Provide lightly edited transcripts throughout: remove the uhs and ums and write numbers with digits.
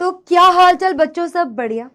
तो क्या हाल चाल बच्चों, सब बढ़िया।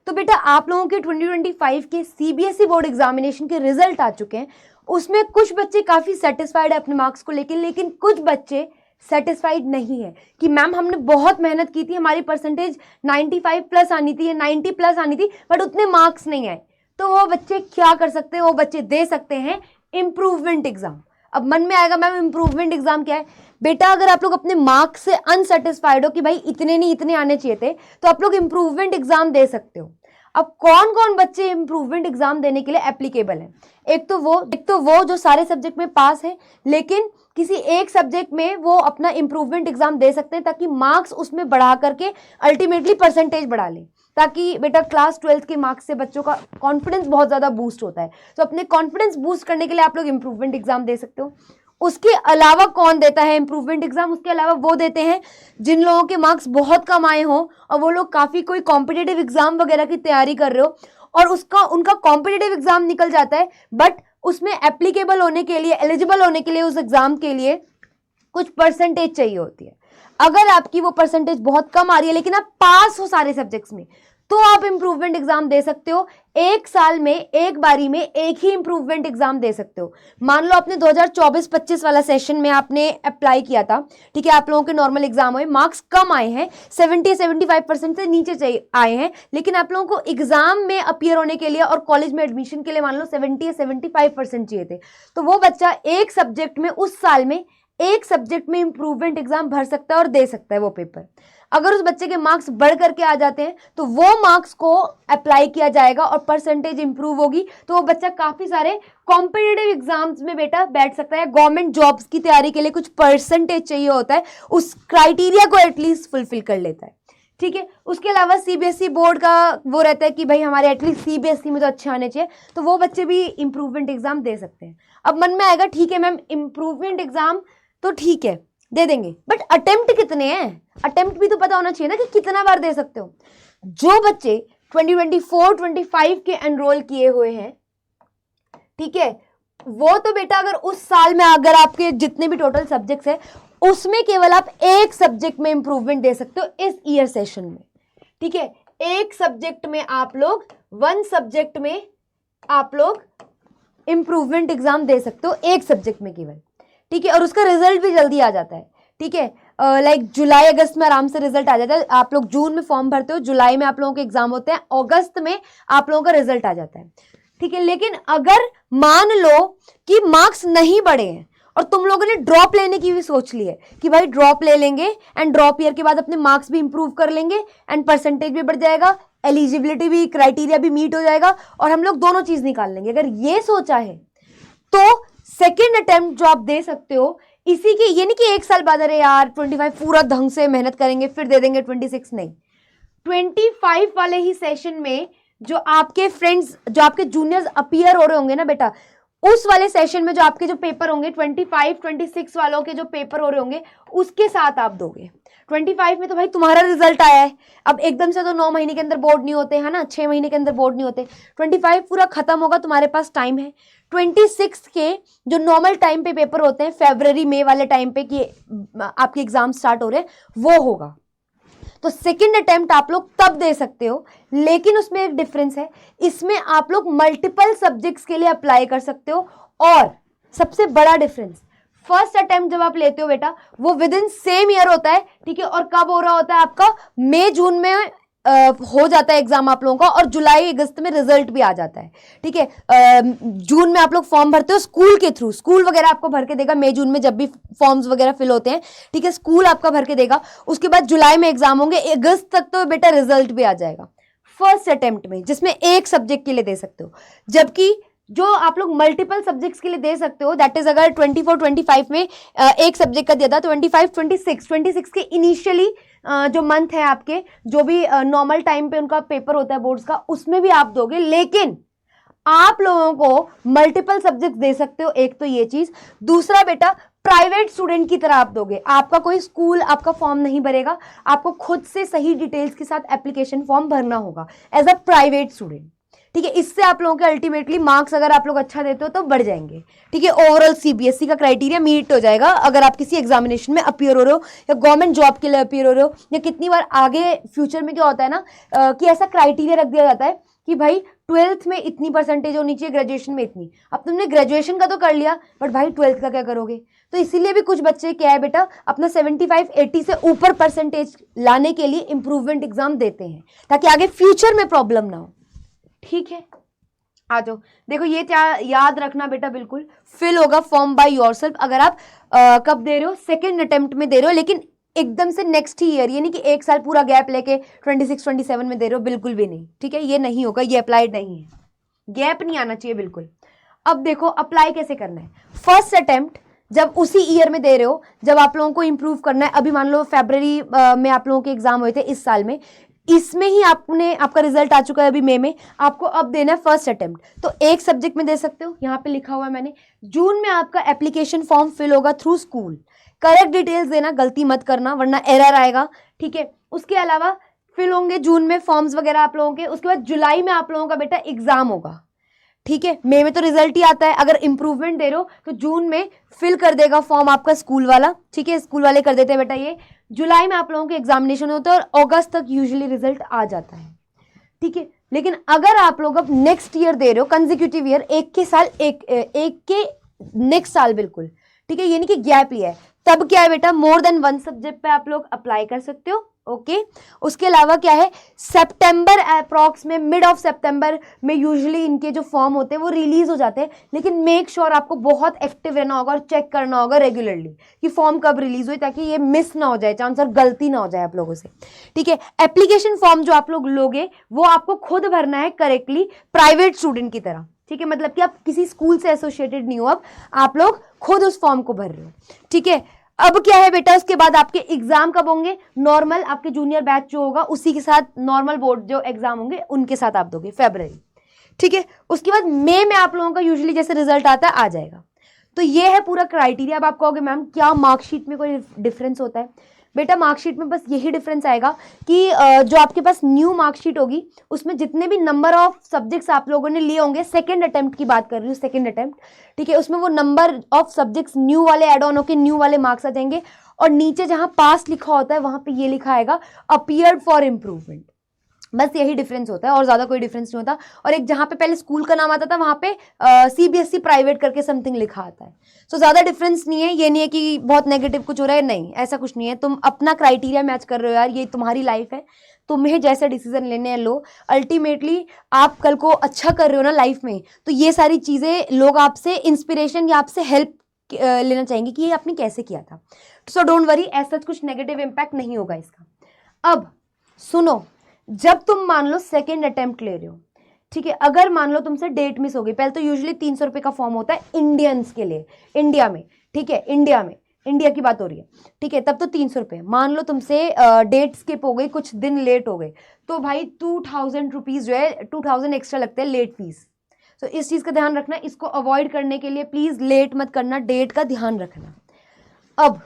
तो बेटा आप लोगों के 2025 के सीबीएसई बोर्ड एग्जामिनेशन के रिजल्ट आ चुके हैं। उसमें कुछ बच्चे काफ़ी सेटिस्फाइड है अपने मार्क्स को लेकर, लेकिन कुछ बच्चे सेटिस्फाइड नहीं है कि मैम हमने बहुत मेहनत की थी, हमारी परसेंटेज 95 प्लस आनी थी या 90 प्लस आनी थी, बट उतने मार्क्स नहीं आए। तो वो बच्चे क्या कर सकते हैं? वो बच्चे दे सकते हैं इम्प्रूवमेंट एग्जाम। अब मन में आएगा मैम इम्प्रूवमेंट एग्जाम क्या है? बेटा अगर आप लोग अपने मार्क्स से अनसेटिस्फाइड हो कि भाई इतने नहीं इतने आने चाहिए थे, तो आप लोग इम्प्रूवमेंट एग्जाम दे सकते हो। अब कौन कौन बच्चे इम्प्रूवमेंट एग्जाम देने के लिए एप्लीकेबल है? एक तो वो जो सारे सब्जेक्ट में पास है, लेकिन किसी एक सब्जेक्ट में वो अपना इम्प्रूवमेंट एग्जाम दे सकते हैं, ताकि मार्क्स उसमें बढ़ा करके अल्टीमेटली परसेंटेज बढ़ा लें, ताकि बेटा क्लास 12th के मार्क्स से बच्चों का कॉन्फिडेंस बहुत ज़्यादा बूस्ट होता है। तो अपने कॉन्फिडेंस बूस्ट करने के लिए आप लोग इम्प्रूवमेंट एग्जाम दे सकते हो। उसके अलावा कौन देता है इम्प्रूवमेंट एग्जाम? उसके अलावा वो देते हैं जिन लोगों के मार्क्स बहुत कम आए हों और वो लोग काफ़ी कोई कॉम्पिटिटिव एग्जाम वगैरह की तैयारी कर रहे हो और उनका कॉम्पिटिटिव एग्जाम निकल जाता है, बट उसमें एप्लीकेबल होने के लिए, एलिजिबल होने के लिए उस एग्जाम के लिए कुछ परसेंटेज चाहिए होती है। अगर आपकी वो परसेंटेज बहुत कम आ रही है लेकिन आप पास हो सारे सब्जेक्ट्स में, तो आप इंप्रूवमेंट एग्जाम दे सकते हो। एक साल में एक बारी में एक ही इंप्रूवमेंट एग्जाम दे सकते हो। मान लो आपने 2024-25 वाला सेशन में आपने अप्लाई किया था, ठीक है, आप लोगों के नॉर्मल एग्जाम हुए, मार्क्स कम आए हैं, 70-75% से नीचे चाहिए आए हैं, लेकिन आप लोगों को एग्जाम में अपीयर होने के लिए और कॉलेज में एडमिशन के लिए मान लो 70-75% चाहिए थे, तो वो बच्चा एक सब्जेक्ट में उस साल में एक सब्जेक्ट में इंप्रूवमेंट एग्जाम भर सकता है और दे सकता है वो पेपर। अगर उस बच्चे के मार्क्स बढ़ करके आ जाते हैं तो वो मार्क्स को अप्लाई किया जाएगा और परसेंटेज इंप्रूव होगी, तो वो बच्चा काफी सारे कॉम्पिटिटिव एग्जाम्स में बेटा बैठ सकता है। गवर्नमेंट जॉब्स की तैयारी के लिए कुछ परसेंटेज चाहिए होता है, उस क्राइटेरिया को एटलीस्ट फुलफिल कर लेता है, ठीक है। उसके अलावा सीबीएसई बोर्ड का वो रहता है कि भाई हमारे एटलीस्ट सीबीएसई में तो अच्छे आने चाहिए, तो वो बच्चे भी इंप्रूवमेंट एग्जाम दे सकते हैं। अब मन में आएगा ठीक है मैम इंप्रूवमेंट एग्जाम तो ठीक है दे देंगे, बट अटेम्प्ट कितने हैं? अटेम्प्ट भी तो पता होना चाहिए ना कि कितना बार दे सकते हो। जो बच्चे 2024-25 के एनरोल किए हुए हैं, ठीक है, वो तो बेटा अगर उस साल में अगर आपके जितने भी टोटल सब्जेक्ट्स है उसमें केवल आप एक सब्जेक्ट में इंप्रूवमेंट दे सकते हो इस ईयर सेशन में, ठीक है। एक सब्जेक्ट में आप लोग वन सब्जेक्ट में आप लोग इंप्रूवमेंट एग्जाम दे सकते हो, एक सब्जेक्ट में केवल, ठीक है। और उसका रिजल्ट भी जल्दी आ जाता है, ठीक है, लाइक जुलाई अगस्त में आराम से रिजल्ट आ जाता है। आप लोग जून में फॉर्म भरते हो, जुलाई में आप लोगों के एग्जाम होते हैं, अगस्त में आप लोगों का रिजल्ट आ जाता है, ठीक है। लेकिन अगर मान लो कि मार्क्स नहीं बढ़े हैं और तुम लोगों ने ड्रॉप लेने की भी सोच ली है कि भाई ड्रॉप ले लेंगे एंड ड्रॉप ईयर के बाद अपने मार्क्स भी इंप्रूव कर लेंगे एंड परसेंटेज भी बढ़ जाएगा, एलिजिबिलिटी भी, क्राइटेरिया भी मीट हो जाएगा और हम लोग दोनों चीज निकाल लेंगे, अगर ये सोचा है तो सेकेंड अटेम्प्ट जो आप दे सकते हो इसी के, ये नहीं कि एक साल बाद अरे यार 25 पूरा ढंग से मेहनत करेंगे फिर दे देंगे 26, नहीं, 25 वाले ही सेशन में जो आपके फ्रेंड्स, जो आपके जूनियर्स अपीयर हो रहे होंगे ना बेटा, उस वाले सेशन में जो आपके जो पेपर होंगे 25-26 वालों के जो पेपर हो रहे होंगे उसके साथ आप दोगे। 25 में तो भाई तुम्हारा रिजल्ट आया है, अब एकदम से तो 9 महीने के अंदर बोर्ड नहीं होते, है ना, 6 महीने के अंदर बोर्ड नहीं होते, 25 पूरा खत्म होगा, तुम्हारे पास टाइम है। 26 के जो नॉर्मल टाइम पे पेपर होते हैं, फरवरी मई वाले टाइम पे कि आपके एग्जाम स्टार्ट हो रहे हैं, वो होगा, तो सेकेंड अटेम्प्ट आप लोग तब दे सकते हो। लेकिन उसमें एक डिफरेंस है, इसमें आप लोग मल्टीपल सब्जेक्ट्स के लिए अप्लाई कर सकते हो, और सबसे बड़ा डिफरेंस, फर्स्ट अटेम्प्ट जब आप लेते हो बेटा वो विद इन सेम ईयर होता है, ठीक है, और कब हो रहा होता है आपका, मई जून में हो जाता है एग्जाम आप लोगों का, और जुलाई अगस्त में रिजल्ट भी आ जाता है, ठीक है। जून में आप लोग फॉर्म भरते हो स्कूल के थ्रू, स्कूल वगैरह आपको भर के देगा मई जून में जब भी फॉर्म्स वगैरह फिल होते हैं, ठीक है, स्कूल आपका भर के देगा। उसके बाद जुलाई में एग्जाम होंगे, अगस्त तक तो बेटा रिजल्ट भी आ जाएगा फर्स्ट अटेम्प्ट में, जिसमें एक सब्जेक्ट के लिए दे सकते हो। जबकि जो आप लोग मल्टीपल सब्जेक्ट्स के लिए दे सकते हो, दैट इज अगर 24-25 में एक सब्जेक्ट का दिया था, 25-26 के इनिशियली जो मंथ है आपके, जो भी नॉर्मल टाइम पे उनका पेपर होता है बोर्ड्स का, उसमें भी आप दोगे, लेकिन आप लोगों को मल्टीपल सब्जेक्ट दे सकते हो, एक तो ये चीज। दूसरा बेटा प्राइवेट स्टूडेंट की तरह आप दोगे, आपका कोई स्कूल आपका फॉर्म नहीं भरेगा, आपको खुद से सही डिटेल्स के साथ एप्लीकेशन फॉर्म भरना होगा एज अ प्राइवेट स्टूडेंट, ठीक है, इससे आप लोगों के अल्टीमेटली मार्क्स अगर आप लोग अच्छा देते हो तो बढ़ जाएंगे। ठीक है, ओवरऑल सीबीएसई का क्राइटेरिया मीट हो जाएगा अगर आप किसी एग्जामिनेशन में अपीयर हो रहे हो या गवर्नमेंट जॉब के लिए अपीयर हो रहे हो, या कितनी बार आगे फ्यूचर में क्या होता है ना कि ऐसा क्राइटेरिया रख दिया जाता है कि भाई 12th में इतनी परसेंटेज होनी चाहिए, ग्रेजुएशन में इतनी। अब तुमने ग्रेजुएशन का तो कर लिया, बट भाई 12th का क्या करोगे? तो इसीलिए भी कुछ बच्चे क्या है बेटा, अपना 75-80 से ऊपर परसेंटेज लाने के लिए इंप्रूवमेंट एग्जाम देते हैं ताकि आगे फ्यूचर में प्रॉब्लम ना हो। ठीक है, आ जाओ। देखो ये क्या याद रखना बेटा, बिल्कुल फिल होगा फॉर्म बाय योरसेल्फ। अगर आप कब दे रहे हो, सेकेंड अटेम्प्ट में दे रहे हो, लेकिन एकदम से नेक्स्ट ही ईयर, ये नहीं कि एक साल पूरा गैप लेके 26-27 में दे रहे हो, बिल्कुल भी नहीं। ठीक है, ये नहीं होगा, ये अप्लाइड नहीं है, गैप नहीं आना चाहिए बिल्कुल। अब देखो अप्लाई कैसे करना है। फर्स्ट अटेम्प्ट जब उसी ईयर में दे रहे हो जब आप लोगों को इंप्रूव करना है, अभी मान लो फरवरी में आप लोगों के एग्जाम हुए थे इस साल में, इसमें ही आपका रिजल्ट आ चुका है अभी मई में, आपको अब देना है फर्स्ट अटेम्प्ट। तो एक सब्जेक्ट में दे सकते हो, यहाँ पे लिखा हुआ है मैंने। जून में आपका एप्लीकेशन फॉर्म फिल होगा थ्रू स्कूल। करेक्ट डिटेल्स देना, गलती मत करना वरना एरर आएगा। ठीक है, उसके अलावा फिल होंगे जून में फॉर्म्स वगैरह आप लोगों के। उसके बाद जुलाई में आप लोगों का बेटा एग्जाम होगा। ठीक है, मई में तो रिजल्ट ही आता है। अगर इंप्रूवमेंट दे रहे हो तो जून में फिल कर देगा फॉर्म आपका स्कूल वाला। ठीक है, स्कूल वाले कर देते हैं बेटा ये। जुलाई में आप लोगों के एग्जामिनेशन होता है और अगस्त तक यूजुअली रिजल्ट आ जाता है। ठीक है, लेकिन अगर आप लोग अब नेक्स्ट ईयर दे रहे हो, कंसेक्यूटिव ईयर, एक के साल एक के नेक्स्ट साल बिल्कुल, ठीक है, ये नहीं कि गैप लिया है, तब क्या है बेटा, मोर देन वन सब्जेक्ट पे आप लोग अप्लाई कर सकते हो। ओके, उसके अलावा क्या है, सितंबर अप्रॉक्स में, मिड ऑफ सितंबर में यूजुअली इनके जो फॉर्म होते हैं वो रिलीज हो जाते हैं। लेकिन मेक श्योर आपको बहुत एक्टिव रहना होगा और चेक करना होगा रेगुलरली कि फॉर्म कब रिलीज हुई, ताकि ये मिस ना हो जाए चांस और गलती ना हो जाए आप लोगों से। ठीक है, एप्लीकेशन फॉर्म जो आप लोग लोगे वो आपको खुद भरना है करेक्टली, प्राइवेट स्टूडेंट की तरह। ठीक है, मतलब कि आप किसी स्कूल से एसोसिएटेड नहीं हो, अब आप लोग खुद उस फॉर्म को भर रहे हो। ठीक है, अब क्या है बेटा, उसके बाद आपके एग्जाम कब होंगे, नॉर्मल आपके जूनियर बैच जो होगा उसी के साथ नॉर्मल बोर्ड जो एग्जाम होंगे उनके साथ आप दोगे फरवरी। ठीक है, उसके बाद मई में आप लोगों का यूजुअली जैसे रिजल्ट आता है आ जाएगा। तो ये है पूरा क्राइटेरिया। अब आप कहोगे मैम क्या मार्कशीट में कोई डिफरेंस होता है? बेटा मार्कशीट में बस यही डिफरेंस आएगा कि जो आपके पास न्यू मार्कशीट होगी उसमें जितने भी नंबर ऑफ सब्जेक्ट्स आप लोगों ने लिए होंगे, सेकंड अटेम्प्ट की बात कर रही हूँ, सेकंड अटेम्प्ट, ठीक है, उसमें वो नंबर ऑफ सब्जेक्ट्स न्यू वाले ऐड ऑन होकर न्यू वाले मार्क्स आ जाएंगे। और नीचे जहां पास लिखा होता है वहां पे ये लिखा आएगा अपीयर्ड फॉर इम्प्रूवमेंट। बस यही डिफरेंस होता है और ज्यादा कोई डिफरेंस नहीं होता। और एक जहां पे पहले स्कूल का नाम आता था वहां पे सीबीएसई प्राइवेट करके समथिंग लिखा आता है। सो ज्यादा डिफरेंस नहीं है। ये नहीं है कि बहुत नेगेटिव कुछ हो रहा है, नहीं, ऐसा कुछ नहीं है। तुम अपना क्राइटेरिया मैच कर रहे हो यार, ये तुम्हारी लाइफ है, तुम्हें जैसे डिसीजन लेने हैं लो। अल्टीमेटली आप कल को अच्छा कर रहे हो ना लाइफ में, तो ये सारी चीजें लोग आपसे इंस्पिरेशन या आपसे हेल्प लेना चाहेंगे कि ये आपने कैसे किया था। सो डोंट वरी, ऐसा कुछ नेगेटिव इम्पैक्ट नहीं होगा इसका। अब सुनो, जब तुम मान लो सेकेंड अटेम्प्ट ले रहे हो, ठीक है, अगर मान लो तुमसे डेट मिस हो गई, पहले तो यूजुअली 300 रुपये का फॉर्म होता है इंडियंस के लिए, इंडिया में, ठीक है, इंडिया की बात हो रही है, ठीक है, तब तो 300 रुपये। मान लो तुमसे डेट स्किप हो गई, कुछ दिन लेट हो गए, तो भाई 2000 रुपीज़ जो है 2000 एक्स्ट्रा लगते हैं लेट फीस। तो इस चीज़ का ध्यान रखना, इसको अवॉइड करने के लिए प्लीज़ लेट मत करना, डेट का ध्यान रखना। अब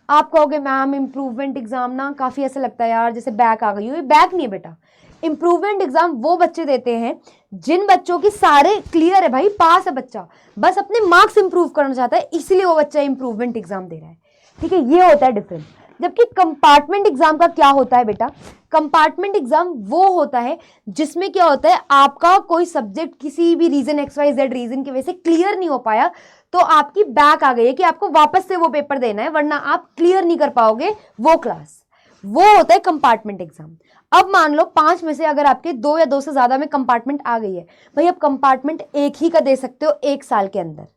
आप कहोगे मैम इम्प्रूवमेंट एग्जाम ना काफ़ी ऐसा लगता है यार जैसे बैक आ गई हो। ये बैक नहीं है बेटा, इम्प्रूवमेंट एग्जाम वो बच्चे देते हैं जिन बच्चों की सारे क्लियर है, भाई पास है बच्चा, बस अपने मार्क्स इंप्रूव करना चाहता है, इसलिए वो बच्चा इम्प्रूवमेंट एग्जाम दे रहा है। ठीक है, ये होता है डिफरेंस। जबकि कंपार्टमेंट एग्जाम का क्या होता है बेटा, कंपार्टमेंट एग्जाम वो होता है जिसमें क्या होता है, आपका कोई सब्जेक्ट किसी भी रीजन XYZ रीजन की वजह से क्लियर नहीं हो पाया, तो आपकी बैक आ गई है कि आपको वापस से वो पेपर देना है, वरना आप क्लियर नहीं कर पाओगे वो क्लास। वो होता है कंपार्टमेंट एग्जाम। अब मान लो 5 में से अगर आपके 2 या 2 से ज्यादा में कंपार्टमेंट आ गई है, भाई अब कंपार्टमेंट एक ही का दे सकते हो 1 साल के अंदर,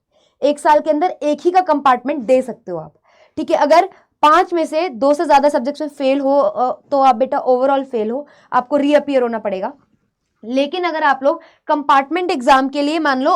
1 साल के अंदर एक ही का कंपार्टमेंट दे सकते हो आप। ठीक है, अगर 5 में से 2 से ज्यादा सब्जेक्ट्स में फेल हो तो आप बेटा ओवरऑल फेल हो, आपको रीअपियर होना पड़ेगा। लेकिन अगर आप लोग कंपार्टमेंट एग्जाम के लिए मान लो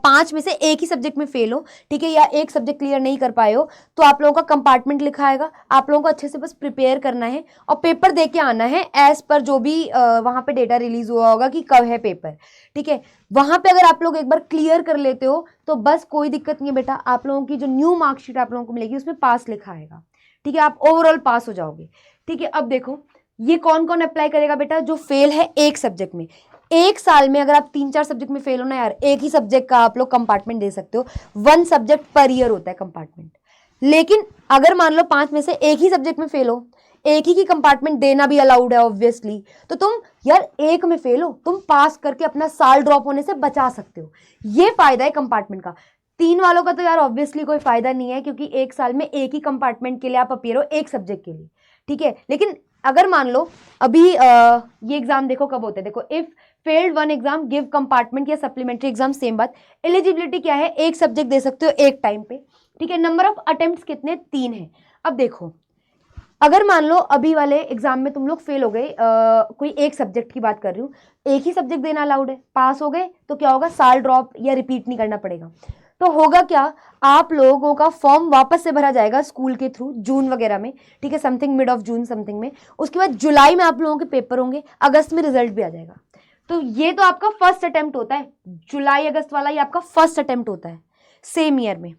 5 में से एक ही सब्जेक्ट में फेल हो, ठीक है, या एक सब्जेक्ट क्लियर नहीं कर पाए हो, तो आप लोगों का कंपार्टमेंट लिखा आएगा, आप लोगों को अच्छे से बस प्रिपेयर करना है और पेपर दे के आना है एज पर जो भी वहां पे डेटा रिलीज हुआ होगा कि कब है पेपर। ठीक है, वहां पे अगर आप लोग एक बार क्लियर कर लेते हो तो बस कोई दिक्कत नहीं है बेटा, आप लोगों की जो न्यू मार्कशीट आप लोगों को मिलेगी उसमें पास लिखा आएगा। ठीक है, आप ओवरऑल पास हो जाओगे। ठीक है, अब देखो ये कौन कौन अप्लाई करेगा बेटा, जो फेल है एक सब्जेक्ट में। एक साल में अगर आप 3-4 सब्जेक्ट में फेल हो ना यार, एक ही सब्जेक्ट का आप लोग कंपार्टमेंट दे सकते हो, 1 सब्जेक्ट पर ईयर होता है कंपार्टमेंट। लेकिन अगर मान लो 5 में से एक ही सब्जेक्ट में फेल हो, एक ही की कंपार्टमेंट देना भी अलाउड है ऑब्वियसली, तो तुम यार एक में फेल हो, तुम पास करके अपना साल ड्रॉप होने से बचा सकते हो। ये फायदा है कंपार्टमेंट का। 3 वालों का तो यार ऑब्वियसली कोई फायदा नहीं है, क्योंकि एक साल में एक ही कंपार्टमेंट के लिए आप अपियर हो, एक सब्जेक्ट के लिए, ठीक है। लेकिन अगर मान लो अभी ये एग्जाम देखो कब होते हैं, देखो if failed 1 exam give compartment या सप्लीमेंट्री एग्जाम, सेम बात। एलिजिबिलिटी क्या है, एक सब्जेक्ट दे सकते हो एक टाइम पे, ठीक है। नंबर ऑफ अटेम्प्ट्स कितने, 3 है। अब देखो अगर मान लो अभी वाले एग्जाम में तुम लोग फेल हो गए, कोई एक सब्जेक्ट की बात कर रही हूँ, एक ही सब्जेक्ट देना अलाउड है, पास हो गए तो क्या होगा, साल ड्रॉप या रिपीट नहीं करना पड़ेगा। तो होगा क्या, आप लोगों का फॉर्म वापस से भरा जाएगा स्कूल के थ्रू जून वगैरह में, ठीक है, something mid of June something में। उसके बाद जुलाई में आप लोगों के पेपर होंगे, अगस्त में रिजल्ट भी आ जाएगा। तो ये तो आपका फर्स्ट अटेम्प्ट होता है, जुलाई अगस्त वाला, ये आपका फर्स्ट अटेम्प्ट होता है सेम ईयर में।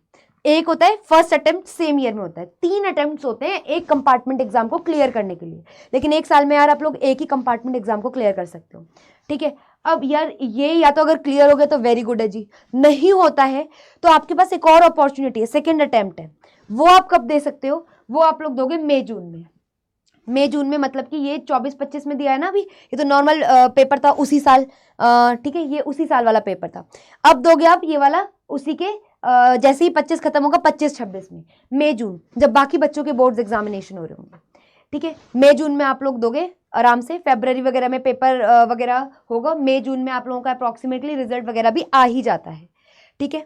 एक होता है फर्स्ट अटेम्प्ट सेम ईयर में होता है, 3 अटेम्प्ट्स होते हैं एक कंपार्टमेंट एग्जाम को क्लियर करने के लिए। लेकिन एक साल में यार आप लोग एक ही कंपार्टमेंट एग्जाम को क्लियर कर सकते हो, ठीक है। अब यार ये या तो अगर क्लियर हो गया तो वेरी गुड है जी, नहीं होता है तो आपके पास एक और अपॉर्चुनिटी है, सेकेंड अटेम्प्ट है। वो आप कब दे सकते हो, वो आप लोग दोगे मई जून में। मई जून में मतलब कि ये 24-25 में दिया है ना अभी, ये तो नॉर्मल पेपर था उसी साल, ठीक है, ये उसी साल वाला पेपर था। अब दोगे आप ये वाला उसी के जैसे ही 25 खत्म होगा, 25-26 में, मई जून, जब बाकी बच्चों के बोर्ड्स एग्जामिनेशन हो रहे होंगे, ठीक है। मई जून में आप लोग दोगे आराम से, फेब्रवरी वगैरह में पेपर वगैरह होगा, मई जून में आप लोगों का अप्रॉक्सीमेटली रिजल्ट वगैरह भी आ ही जाता है, ठीक है।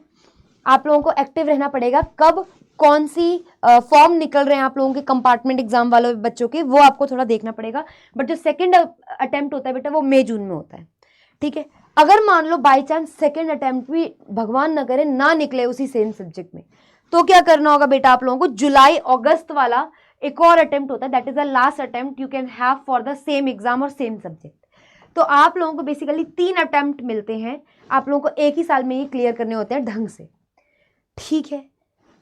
आप लोगों को एक्टिव रहना पड़ेगा, कब कौन सी फॉर्म निकल रहे हैं आप लोगों के कंपार्टमेंट एग्जाम वालों बच्चों के, वो आपको थोड़ा देखना पड़ेगा। बट जो सेकंड अटेम्प्ट होता है बेटा, वो मई जून में होता है, ठीक है। अगर मान लो बाई चांस सेकेंड अटेम्प्ट भी भगवान न करे ना निकले उसी सेम सब्जेक्ट में, तो क्या करना होगा बेटा आप लोगों को, जुलाई अगस्त वाला एक और अटेम्प्ट होता है, that is the last attempt you can have for the same exam और सेम सब्जेक्ट। तो आप लोगों को बेसिकली 3 अटेम्प्ट मिलते हैं, आप लोगों को एक ही साल में ही क्लियर करने होते हैं ढंग से, ठीक है।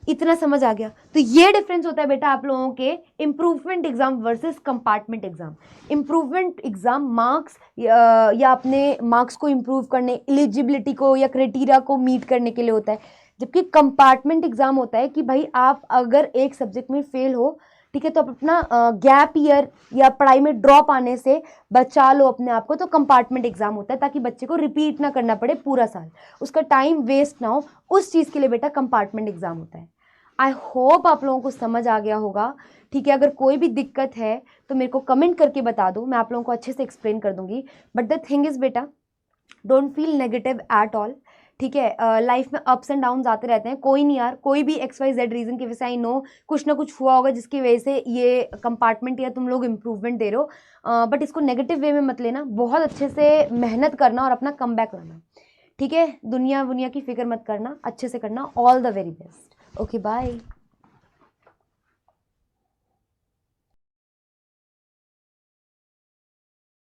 इतना समझ आ गया। तो ये डिफरेंस होता है बेटा आप लोगों के improvement exam versus compartment exam. Improvement exam marks या अपने मार्क्स को इम्प्रूव करने, एलिजिबिलिटी को या क्राइटेरिया को मीट करने के लिए होता है, जबकि कंपार्टमेंट एग्जाम होता है कि भाई आप अगर एक सब्जेक्ट में फेल हो, ठीक है, तो आप अपना गैप ईयर या पढ़ाई में ड्रॉप आने से बचा लो अपने आप को। तो कंपार्टमेंट एग्जाम होता है ताकि बच्चे को रिपीट ना करना पड़े पूरा साल, उसका टाइम वेस्ट ना हो, उस चीज़ के लिए बेटा कंपार्टमेंट एग्जाम होता है। आई होप आप लोगों को समझ आ गया होगा, ठीक है। अगर कोई भी दिक्कत है तो मेरे को कमेंट करके बता दो, मैं आप लोगों को अच्छे से एक्सप्लेन कर दूंगी। बट द थिंग इज़ बेटा, don't feel negative at all, ठीक है। लाइफ में अप्स एंड डाउन्स आते रहते हैं, कोई नहीं यार, कोई भी XYZ रीज़न की वजह से, आई नो कुछ ना कुछ हुआ होगा जिसकी वजह से ये कंपार्टमेंट या तुम लोग इम्प्रूवमेंट दे रहे हो, बट इसको नेगेटिव वे में मत लेना, बहुत अच्छे से मेहनत करना और अपना कमबैक लाना, ठीक है। दुनिया की फिक्र मत करना, अच्छे से करना। All the very best, okay bye.